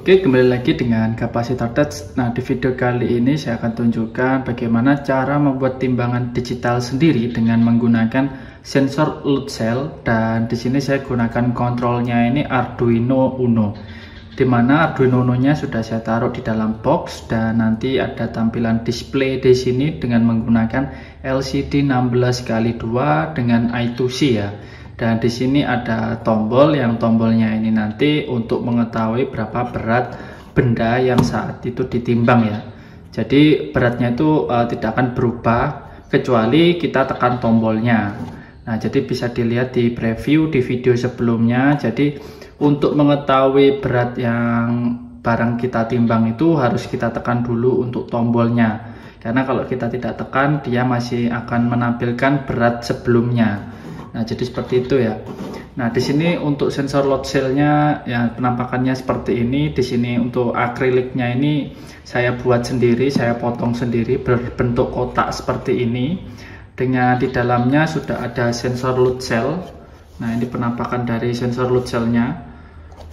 Oke, kembali lagi dengan kapasitor touch. Nah, di video kali ini saya akan tunjukkan bagaimana cara membuat timbangan digital sendiri dengan menggunakan sensor load cell, dan di sini saya gunakan kontrolnya ini Arduino Uno. Dimana Arduino Uno-nya sudah saya taruh di dalam box, dan nanti ada tampilan display di sini dengan menggunakan LCD 16x2 dengan I2C ya. Dan di sini ada tombol, yang tombolnya ini nanti untuk mengetahui berapa berat benda yang saat itu ditimbang ya. Jadi beratnya itu tidak akan berubah kecuali kita tekan tombolnya. Nah, jadi bisa dilihat di preview di video sebelumnya. Jadi untuk mengetahui berat yang barang kita timbang itu harus kita tekan dulu untuk tombolnya. Karena kalau kita tidak tekan, dia masih akan menampilkan berat sebelumnya. Nah, jadi seperti itu ya. Nah, di sini untuk sensor load cell-nya ya penampakannya seperti ini. Di sini untuk akriliknya ini saya buat sendiri, saya potong sendiri berbentuk kotak seperti ini. Dengan di dalamnya sudah ada sensor load cell. Nah, ini penampakan dari sensor load cell-nya.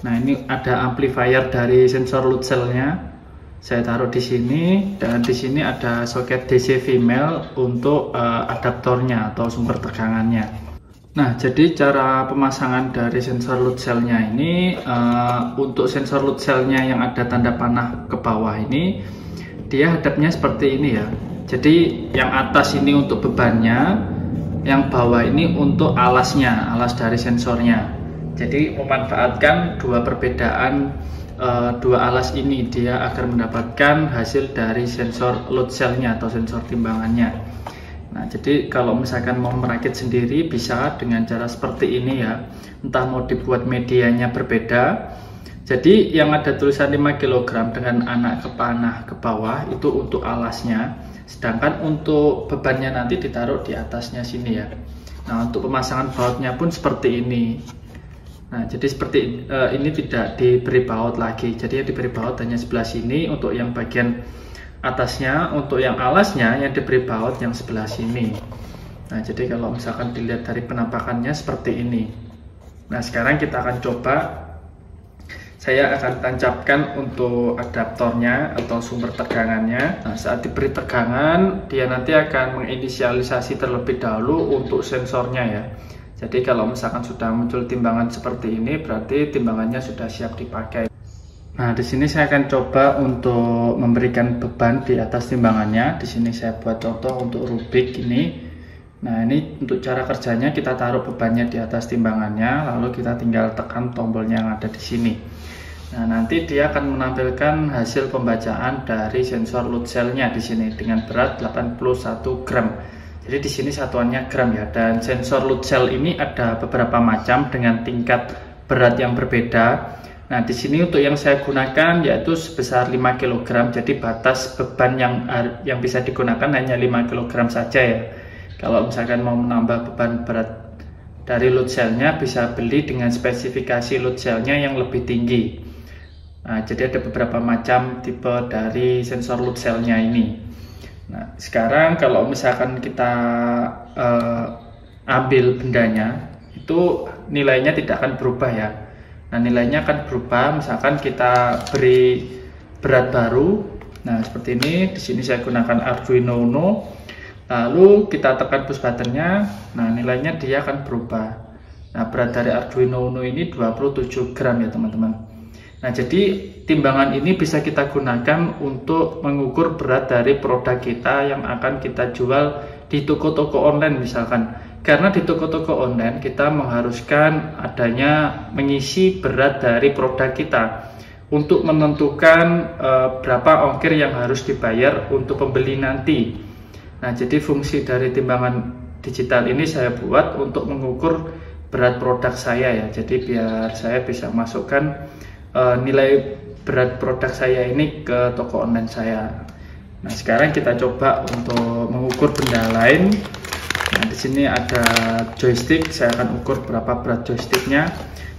Nah, ini ada amplifier dari sensor load cell-nya. Saya taruh di sini, dan di sini ada soket DC female untuk adaptornya atau sumber tegangannya. Nah, jadi cara pemasangan dari sensor load cell-nya ini, untuk sensor load cell-nya yang ada tanda panah ke bawah ini, dia hadapnya seperti ini ya. Jadi yang atas ini untuk bebannya, yang bawah ini untuk alasnya, alas dari sensornya. Jadi memanfaatkan dua perbedaan dua alas ini, dia agar mendapatkan hasil dari sensor load cell-nya atau sensor timbangannya. Nah, jadi kalau misalkan mau merakit sendiri bisa dengan cara seperti ini ya. Entah mau dibuat medianya berbeda. Jadi yang ada tulisan 5 kg dengan anak kepanah ke bawah itu untuk alasnya. Sedangkan untuk bebannya nanti ditaruh di atasnya sini ya. Nah, untuk pemasangan bautnya pun seperti ini. Nah, jadi seperti ini tidak diberi baut lagi. Jadi yang diberi baut hanya sebelah sini untuk yang bagian atasnya. Untuk yang alasnya yang diberi baut yang sebelah sini. Nah, jadi kalau misalkan dilihat dari penampakannya seperti ini. Nah, sekarang kita akan coba. Saya akan tancapkan untuk adaptornya atau sumber tegangannya. Nah, saat diberi tegangan, dia nanti akan menginisialisasi terlebih dahulu untuk sensornya ya. Jadi kalau misalkan sudah muncul timbangan seperti ini, berarti timbangannya sudah siap dipakai. Nah, di sini saya akan coba untuk memberikan beban di atas timbangannya. Di sini saya buat contoh untuk Rubik ini. Nah, ini untuk cara kerjanya, kita taruh bebannya di atas timbangannya, lalu kita tinggal tekan tombolnya yang ada di sini. Nah, nanti dia akan menampilkan hasil pembacaan dari sensor load cell-nya di sini dengan berat 81 gram. Jadi di sini satuannya gram ya. Dan sensor load cell ini ada beberapa macam dengan tingkat berat yang berbeda. Nah, di sini untuk yang saya gunakan yaitu sebesar 5 kg. Jadi batas beban yang bisa digunakan hanya 5 kg saja ya. Kalau misalkan mau menambah beban berat dari load cell-nya, bisa beli dengan spesifikasi load cell-nya yang lebih tinggi. Nah, jadi ada beberapa macam tipe dari sensor load cell-nya ini. Nah, sekarang kalau misalkan kita ambil bendanya, itu nilainya tidak akan berubah ya. Nah, nilainya akan berubah misalkan kita beri berat baru. Nah, seperti ini. Di sini saya gunakan Arduino Uno. Lalu kita tekan push buttonnya. Nah, nilainya dia akan berubah. Nah, berat dari Arduino Uno ini 27 gram ya teman-teman. Nah, jadi timbangan ini bisa kita gunakan untuk mengukur berat dari produk kita yang akan kita jual di toko-toko online misalkan. Karena di toko-toko online kita mengharuskan adanya mengisi berat dari produk kita untuk menentukan berapa ongkir yang harus dibayar untuk pembeli nanti. Nah, jadi fungsi dari timbangan digital ini saya buat untuk mengukur berat produk saya ya. Jadi biar saya bisa masukkan nilai berat produk saya ini ke toko online saya. Nah, sekarang kita coba untuk mengukur benda lain. Nah, di sini ada joystick, saya akan ukur berapa berat joysticknya.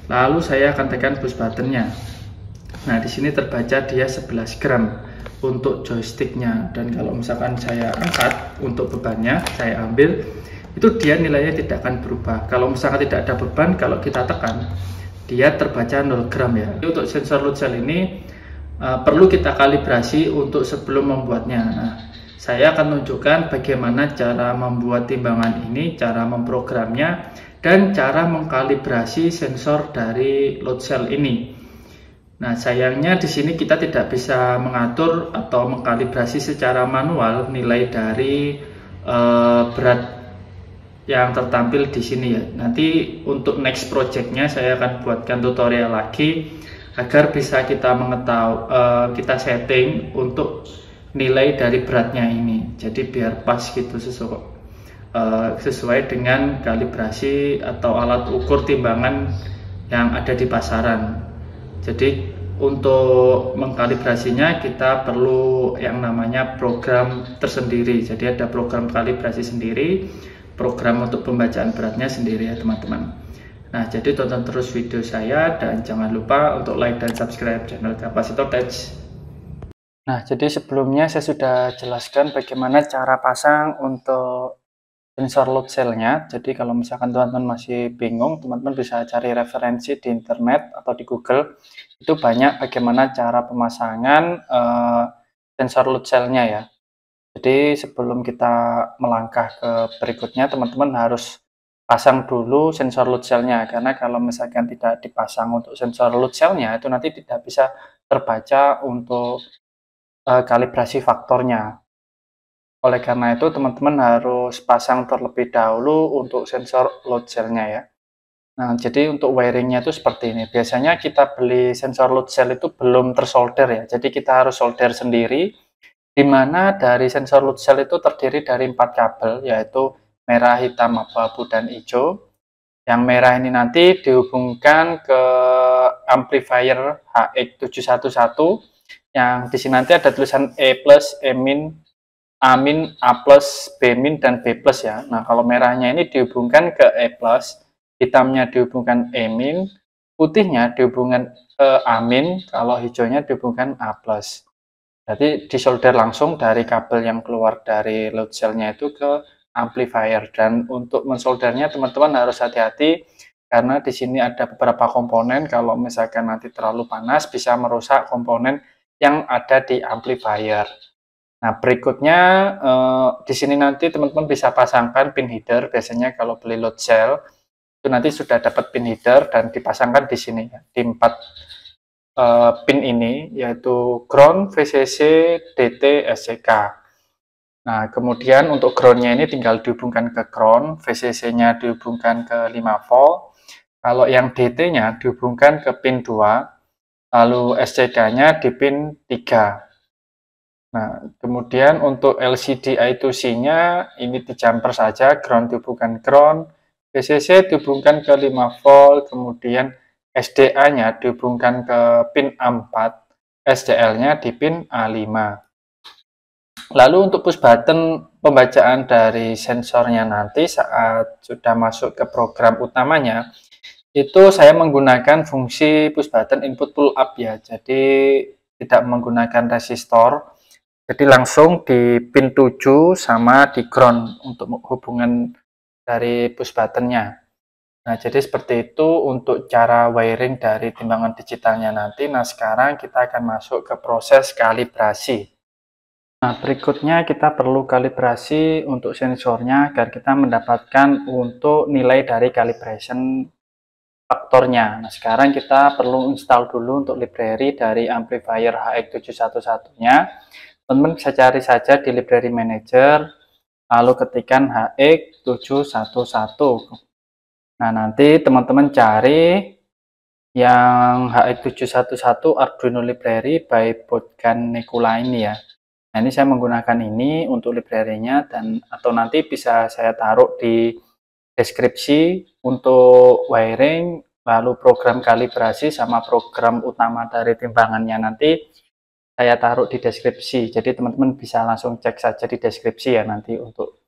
Lalu saya akan tekan push buttonnya. Nah, di sini terbaca dia 11 gram untuk joysticknya. Dan kalau misalkan saya angkat untuk bebannya, saya ambil, itu dia nilainya tidak akan berubah. Kalau misalkan tidak ada beban, kalau kita tekan, dia terbaca 0 gram ya. Untuk sensor load cell ini perlu kita kalibrasi untuk sebelum membuatnya. Nah, saya akan tunjukkan bagaimana cara membuat timbangan ini, cara memprogramnya, dan cara mengkalibrasi sensor dari load cell ini. Nah, sayangnya di sini kita tidak bisa mengatur atau mengkalibrasi secara manual nilai dari berat yang tertampil di sini ya. Nanti untuk next projectnya saya akan buatkan tutorial lagi agar bisa kita mengetahui, kita setting untuk nilai dari beratnya ini. Jadi biar pas gitu sesuai dengan kalibrasi atau alat ukur timbangan yang ada di pasaran. Jadi untuk mengkalibrasinya kita perlu yang namanya program tersendiri. Jadi ada program kalibrasi sendiri, program untuk pembacaan beratnya sendiri ya teman-teman. Nah, jadi tonton terus video saya dan jangan lupa untuk like dan subscribe channel Kapasitor Tech. Nah, jadi sebelumnya saya sudah jelaskan bagaimana cara pasang untuk sensor load cell-nya. Jadi kalau misalkan teman-teman masih bingung, teman-teman bisa cari referensi di internet atau di Google. Itu banyak bagaimana cara pemasangan sensor load cell-nya ya. Jadi sebelum kita melangkah ke berikutnya, teman-teman harus pasang dulu sensor load cell-nya, karena kalau misalkan tidak dipasang untuk sensor load cell-nya, itu nanti tidak bisa terbaca untuk kalibrasi faktornya. Oleh karena itu, teman-teman harus pasang terlebih dahulu untuk sensor load cell-nya ya. Nah, jadi untuk wiringnya itu seperti ini. Biasanya kita beli sensor load cell itu belum tersolder ya, jadi kita harus solder sendiri, di mana dari sensor load cell itu terdiri dari 4 kabel, yaitu merah, hitam, abu-abu, dan hijau. Yang merah ini nanti dihubungkan ke amplifier HX711, yang di sini nanti ada tulisan E+, E-, A-, A+, B- dan B+ ya. Nah, kalau merahnya ini dihubungkan ke E+, hitamnya dihubungkan E-, putihnya dihubungkan A-, kalau hijaunya dihubungkan A+. Jadi disolder langsung dari kabel yang keluar dari load cell-nya itu ke amplifier. Dan untuk mensoldernya teman-teman harus hati-hati karena di sini ada beberapa komponen. Kalau misalkan nanti terlalu panas bisa merusak komponen yang ada di amplifier. Nah, berikutnya di sini nanti teman-teman bisa pasangkan pin header. Biasanya kalau beli load cell itu nanti sudah dapat pin header dan dipasangkan di sini ya, di 4 pin ini, yaitu ground, VCC, DT, SCK. Nah, kemudian untuk groundnya ini tinggal dihubungkan ke ground, VCC-nya dihubungkan ke 5 volt, kalau yang DT-nya dihubungkan ke pin 2, lalu SCK-nya di pin 3. Nah, kemudian untuk LCD I2C-nya ini di jumper saja, ground dihubungkan ground, VCC dihubungkan ke 5 volt, kemudian SDA-nya dihubungkan ke pin A4, SDL-nya di pin A5. Lalu untuk push button pembacaan dari sensornya nanti saat sudah masuk ke program utamanya, itu saya menggunakan fungsi push button input pull up ya, jadi tidak menggunakan resistor, jadi langsung di pin 7 sama di ground untuk hubungan dari push buttonnya. Nah, jadi seperti itu untuk cara wiring dari timbangan digitalnya nanti. Nah, sekarang kita akan masuk ke proses kalibrasi. Nah, berikutnya kita perlu kalibrasi untuk sensornya agar kita mendapatkan untuk nilai dari calibration faktornya. Nah, sekarang kita perlu install dulu untuk library dari amplifier HX711-nya. Teman-teman bisa cari saja di library manager, lalu ketikkan HX711. Nah, nanti teman-teman cari yang HX711 Arduino Library by Bogdan Nekula ini ya. Nah, ini saya menggunakan ini untuk library-nya, dan atau nanti bisa saya taruh di deskripsi untuk wiring, lalu program kalibrasi sama program utama dari timbangannya nanti saya taruh di deskripsi. Jadi teman-teman bisa langsung cek saja di deskripsi ya nanti untuk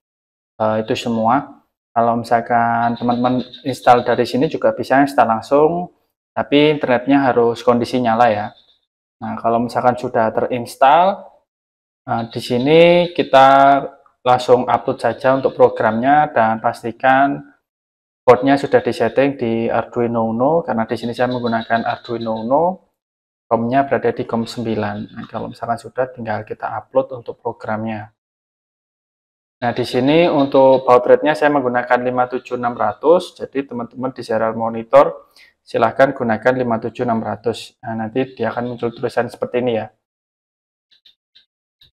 itu semua. Kalau misalkan teman-teman install dari sini juga bisa install langsung, tapi internetnya harus kondisi nyala ya. Nah, kalau misalkan sudah terinstall, di sini kita langsung upload saja untuk programnya dan pastikan boardnya sudah disetting di Arduino Uno, karena di sini saya menggunakan Arduino Uno. COM-nya berada di COM 9. Nah, kalau misalkan sudah, tinggal kita upload untuk programnya. Nah, di sini untuk baud rate-nya saya menggunakan 57600. Jadi teman-teman di serial monitor silahkan gunakan 57600. Nah, nanti dia akan muncul tulisan seperti ini ya.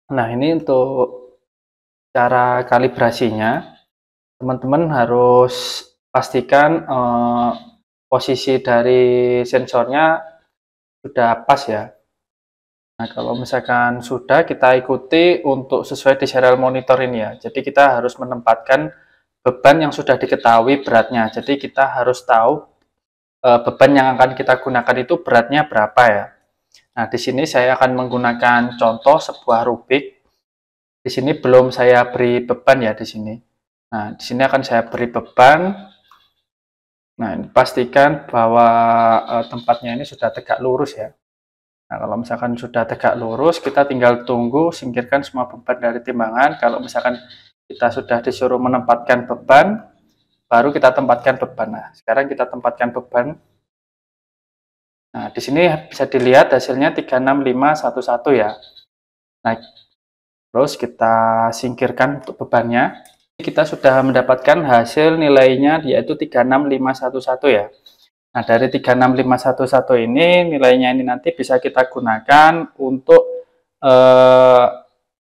Nah, ini untuk cara kalibrasinya. Teman-teman harus pastikan posisi dari sensornya sudah pas ya. Nah, kalau misalkan sudah, kita ikuti untuk sesuai di serial monitor ini ya. Jadi kita harus menempatkan beban yang sudah diketahui beratnya. Jadi kita harus tahu beban yang akan kita gunakan itu beratnya berapa ya. Nah, di sini saya akan menggunakan contoh sebuah rubik. Di sini belum saya beri beban ya di sini. Nah, di sini akan saya beri beban. Nah, pastikan bahwa tempatnya ini sudah tegak lurus ya. Nah, kalau misalkan sudah tegak lurus, kita tinggal tunggu, singkirkan semua beban dari timbangan. Kalau misalkan kita sudah disuruh menempatkan beban, baru kita tempatkan beban. Nah, sekarang kita tempatkan beban. Nah, di sini bisa dilihat hasilnya 36511 ya. Nah, terus kita singkirkan untuk bebannya. Kita sudah mendapatkan hasil nilainya yaitu 36511 ya. Nah, dari 36511 ini nilainya ini nanti bisa kita gunakan untuk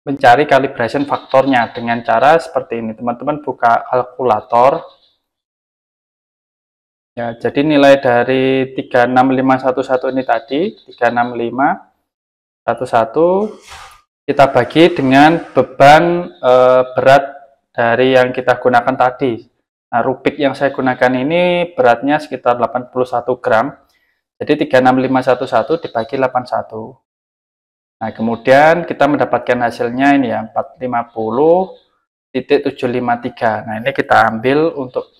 mencari calibration faktornya dengan cara seperti ini. Teman-teman buka kalkulator. Ya, jadi nilai dari 36511 ini tadi 36511 kita bagi dengan beban berat dari yang kita gunakan tadi. Nah, rubik yang saya gunakan ini beratnya sekitar 81 gram. Jadi 36511 dibagi 81. Nah, kemudian kita mendapatkan hasilnya ini ya 450.753. Nah, ini kita ambil untuk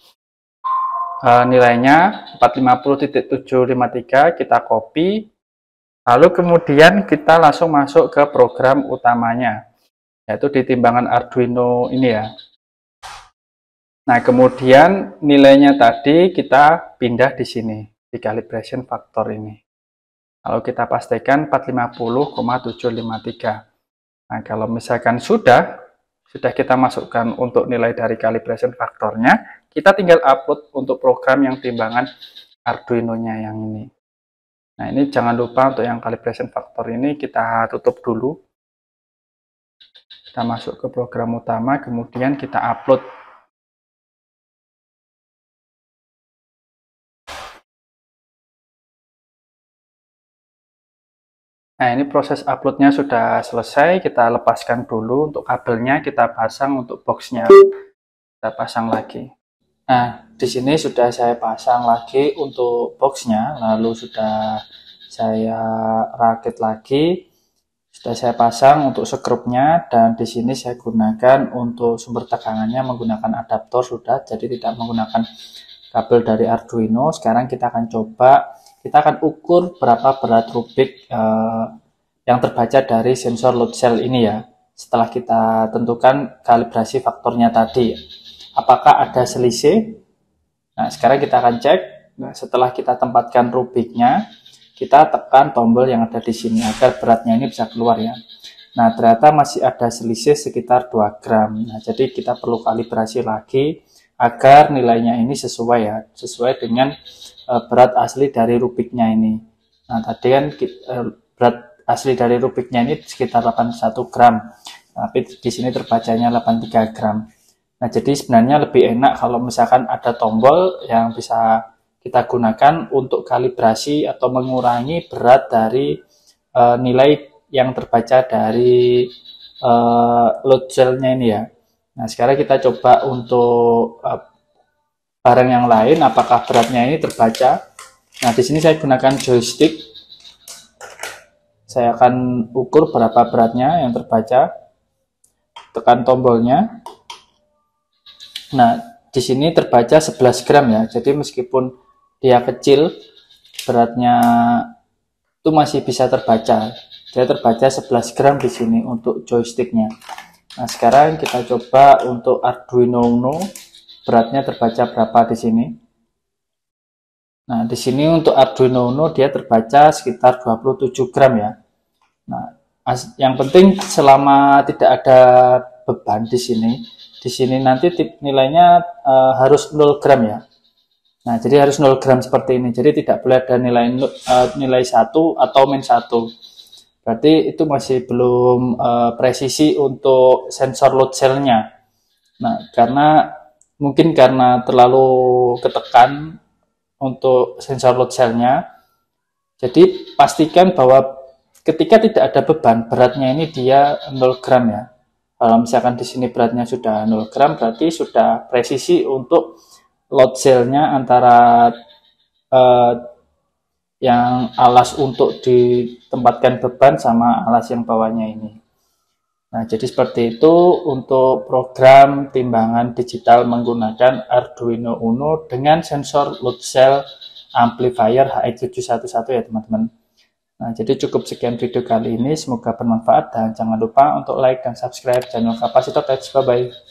nilainya 450.753, kita copy. Lalu kemudian kita langsung masuk ke program utamanya, yaitu di timbangan Arduino ini ya. Nah, kemudian nilainya tadi kita pindah di sini, di calibration factor ini. Lalu kita pastikan 450,753. Nah, kalau misalkan sudah kita masukkan untuk nilai dari calibration faktornya, kita tinggal upload untuk program yang timbangan Arduino-nya yang ini. Nah, ini jangan lupa untuk yang calibration factor ini kita tutup dulu. Kita masuk ke program utama, kemudian kita upload. Nah, ini proses uploadnya sudah selesai. Kita lepaskan dulu untuk kabelnya, kita pasang untuk boxnya. Kita pasang lagi. Nah, di sini sudah saya pasang lagi untuk boxnya, lalu sudah saya rakit lagi, sudah saya pasang untuk sekrupnya, dan di sini saya gunakan untuk sumber tegangannya menggunakan adaptor sudah, jadi tidak menggunakan kabel dari Arduino. Sekarang kita akan coba, kita akan ukur berapa berat rubik yang terbaca dari sensor load cell ini ya. Setelah kita tentukan kalibrasi faktornya tadi, apakah ada selisih? Nah, sekarang kita akan cek. Nah, setelah kita tempatkan rubiknya, kita tekan tombol yang ada di sini agar beratnya ini bisa keluar ya. Nah, ternyata masih ada selisih sekitar 2 gram. Nah, jadi kita perlu kalibrasi lagi agar nilainya ini sesuai ya, sesuai dengan berat asli dari rubiknya ini. Nah, tadi kan berat asli dari rubiknya ini sekitar 81 gram. Tapi di sini terbacanya 83 gram. Nah, jadi sebenarnya lebih enak kalau misalkan ada tombol yang bisa kita gunakan untuk kalibrasi atau mengurangi berat dari nilai yang terbaca dari load cell-nya ini ya. Nah, sekarang kita coba untuk barang yang lain, apakah beratnya ini terbaca. Nah, di sini saya gunakan joystick. Saya akan ukur berapa beratnya yang terbaca. Tekan tombolnya. Nah, di sini terbaca 11 gram ya. Jadi meskipun dia kecil, beratnya itu masih bisa terbaca. Dia terbaca 11 gram di sini untuk joysticknya. Nah, sekarang kita coba untuk Arduino Uno, beratnya terbaca berapa di sini. Nah, di sini untuk Arduino Uno dia terbaca sekitar 27 gram ya. Nah, yang penting selama tidak ada beban di sini nanti nilainya harus 0 gram ya. Nah, jadi harus 0 gram seperti ini. Jadi tidak boleh ada nilai 1 atau min 1. Berarti itu masih belum presisi untuk sensor load cell-nya. Nah, mungkin karena terlalu ketekan untuk sensor load cell-nya, jadi pastikan bahwa ketika tidak ada beban, beratnya ini dia 0 gram ya. Kalau misalkan di sini beratnya sudah 0 gram, berarti sudah presisi untuk load cell-nya antara yang alas untuk ditempatkan beban sama alas yang bawahnya ini. Nah, jadi seperti itu untuk program timbangan digital menggunakan Arduino Uno dengan sensor load cell amplifier HX711 ya teman-teman. Nah, jadi cukup sekian video kali ini, semoga bermanfaat dan jangan lupa untuk like dan subscribe channel Kapasitor Tech. Bye-bye.